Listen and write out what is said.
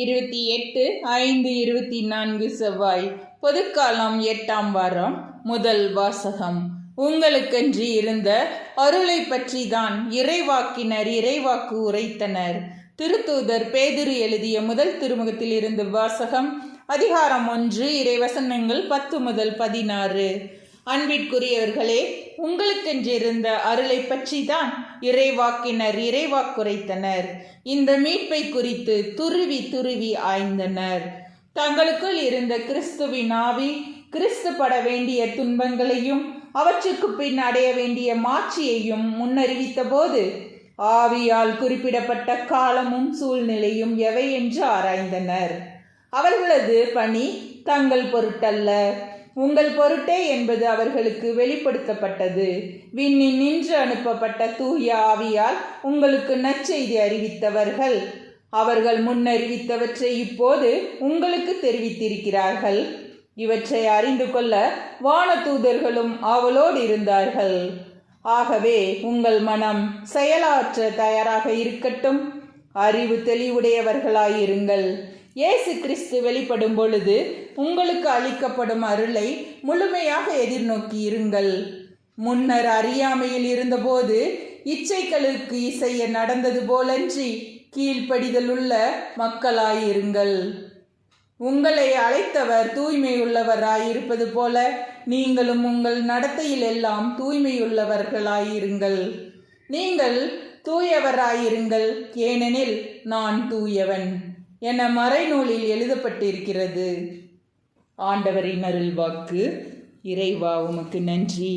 28/5/24 செவ்வாய். பொதுக்காலம் 8ஆம் வாரம். முதல் வாசகம். உங்களுக்கென்று இருந்த அருளை பற்றி தான் இறைவாக்கினர் இறைவாக்கு உரைத்தனர். திருத்தூதர் பேதுரு எழுதிய முதல் திருமுகத்தில் இருந்து வாசகம். அதிகாரம் 1, இறைவசனங்கள் 10 முதல் 16. அன்பிற்குரியவர்களே, உங்களுக்கென்றிருந்த அருளை பற்றி தான் இறைவாக்கினர் இறைவாக்குரைத்தனர். இந்த மீட்பை குறித்து துருவி துருவி ஆய்ந்தனர். தங்களுக்குள் இருந்த கிறிஸ்துவின் ஆவி கிறிஸ்து பட வேண்டிய துன்பங்களையும் அவற்றுக்கு பின் அடைய வேண்டிய மாட்சியையும் முன்னறிவித்த போது ஆவியால் குறிப்பிடப்பட்ட காலமும் சூழ்நிலையும் எவை என்று ஆராய்ந்தனர். அவர்களது பணி தங்கள் பொருட்டல்ல, உங்கள் பொருட்டே என்பது அவர்களுக்கு வெளிப்படுத்தப்பட்டது. விண்ணில் நின்று அனுப்பப்பட்ட தூய ஆவியால் உங்களுக்கு நற்செய்தி அறிவித்தவர்கள். அவர்கள் முன்னறிவித்தவற்றை இப்போது உங்களுக்கு தெரிவித்திருக்கிறார்கள். இவற்றை அறிந்து கொள்ள வானதூதர்களும் ஆவலோடு இருந்தார்கள். ஆகவே உங்கள் மனம் செயலாற்ற தயாராக இருக்கட்டும். அறிவு தெளிவுடையவர்களாயிருங்கள். இயேசு கிறிஸ்து வெளிப்படும் பொழுது உங்களுக்கு அளிக்கப்படும் அருளை முழுமையாக எதிர்நோக்கி இருங்கள். முன்னர் அறியாமையில் இருந்தபோது இச்சைகளுக்கு இசைய நடந்தது போலன்றி கீழ்ப்படிதலுள்ள மக்களாயிருங்கள். உங்களை அழைத்தவர் தூய்மையுள்ளவராயிருப்பது போல நீங்களும் உங்கள் நடத்தையில் எல்லாம் தூய்மையுள்ளவர்களாயிருங்கள். நீங்கள் தூயவராயிருங்கள், ஏனெனில் நான் தூயவன் என மறைநூலில் எழுதப்பட்டிருக்கிறது. ஆண்டவரின் அருள்வாக்கு. இறைவா, உமக்கு நன்றி.